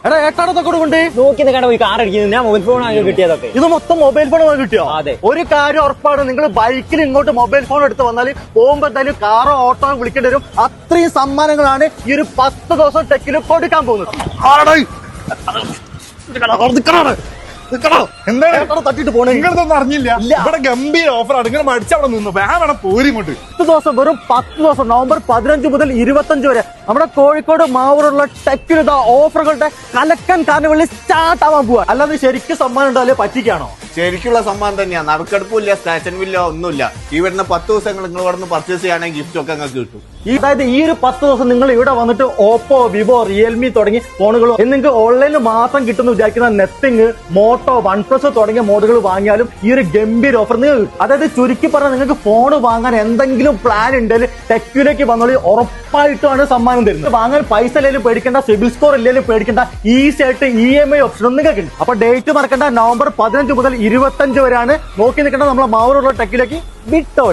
എടാ ഏട്ടാടത്തൊക്കെ കൊണ്ട് നോക്കി നിൽക്കാണ്ട് പോയി കാർ അടിക്കുന്നത് ഞാൻ മൊബൈൽ ഫോൺ ആണ് കിട്ടിയതൊക്കെ. ഇത് മൊത്തം മൊബൈൽ ഫോൺ കിട്ടിയോ? അതെ. ഒരു കാര്യം ഉറപ്പാണ്, നിങ്ങൾ ബൈക്കിൽ ഇങ്ങോട്ട് മൊബൈൽ ഫോൺ എടുത്ത് വന്നാൽ പോകുമ്പോ എന്തായാലും കാറോ ഓട്ടോ വിളിക്കേണ്ടി വരും. അത്രയും സമ്മാനങ്ങളാണ് ഈ ഒരു 10 ദിവസം ടെക്കിൽ കൊടുക്കാൻ പോകുന്നത്. എന്താണ് തട്ടിട്ട് പോണേ? നിങ്ങളതൊന്നും അറിഞ്ഞില്ല? ഇവിടെ ഗംഭീര ഓഫറാണ്. നിങ്ങൾ മടിച്ച് അവിടെ നിന്നു വേണം പോരി ഇങ്ങോട്ട്. 10 ദിവസം, വെറും 10 ദിവസം, നവംബർ 15 മുതൽ 25 വരെ നമ്മുടെ കോഴിക്കോട് മാവൂരുള്ള ടെക്കിൽ ഓഫറുകളുടെ കലക്കൻ കാർണിവലിൽ സ്റ്റാർട്ട് ആവാൻ പോവാ. അല്ലാതെ ശരിക്കും സമ്മാനം ഉണ്ടാവില്ലേ, പറ്റിക്കാണോ? ശരിക്കുള്ള സമ്മാനം തന്നെയാ. നറുക്കെടുപ്പില്ല, സ്റ്റേഷൻ ബില്ലോ ഒന്നുമില്ല. ഈ വരുന്ന 10 ദിവസങ്ങൾ നിങ്ങൾ ഇവിടെ നിന്ന് പർച്ചേസ് ചെയ്യുകയാണെങ്കിൽ ഗിഫ്റ്റ് ഒക്കെ നിങ്ങൾക്ക് കിട്ടും. അതായത് ഈ ഒരു 10 ദിവസം നിങ്ങൾ ഇവിടെ വന്നിട്ട് ഓപ്പോ, വിവോ, റിയൽമി തുടങ്ങി ഫോണുകളോ നിങ്ങൾക്ക് ഓൺലൈനിൽ മാത്രം കിട്ടുന്ന വിചാരിക്കുന്ന നെത്തിങ്, മോട്ടോ, വൺപ്ലസ് തുടങ്ങിയ മോഡലുകൾ വാങ്ങിയാലും ഈ ഒരു ഗംഭീര ഓഫർ നിങ്ങൾ കിട്ടും. അതായത് ചുരുക്കി പറഞ്ഞാൽ നിങ്ങൾക്ക് ഫോൺ വാങ്ങാൻ എന്തെങ്കിലും പ്ലാൻ ഉണ്ടെങ്കിൽ ടെക്വിലേക്ക് വന്നാൽ ഉറപ്പായിട്ടാണ് സമ്മാനം തരുന്നത്. വാങ്ങാൻ പൈസ ഇല്ലെങ്കിലും പേടിക്കേണ്ട, സിബിൽ സ്കോർ ഇല്ലെങ്കിലും പേടിക്കേണ്ട, ഈസി ആയിട്ട് EMI ഓപ്ഷൻ നിങ്ങൾക്ക് ഉണ്ട്. അപ്പൊ ഡേറ്റ് മറക്കേണ്ട, നവംബർ 15 മുതൽ 25 വരെയാണ്. നോക്കി നിൽക്കേണ്ട നമ്മളെ മാവൂരുള്ള ടെക്കിലേക്ക് വിട്ടോളി.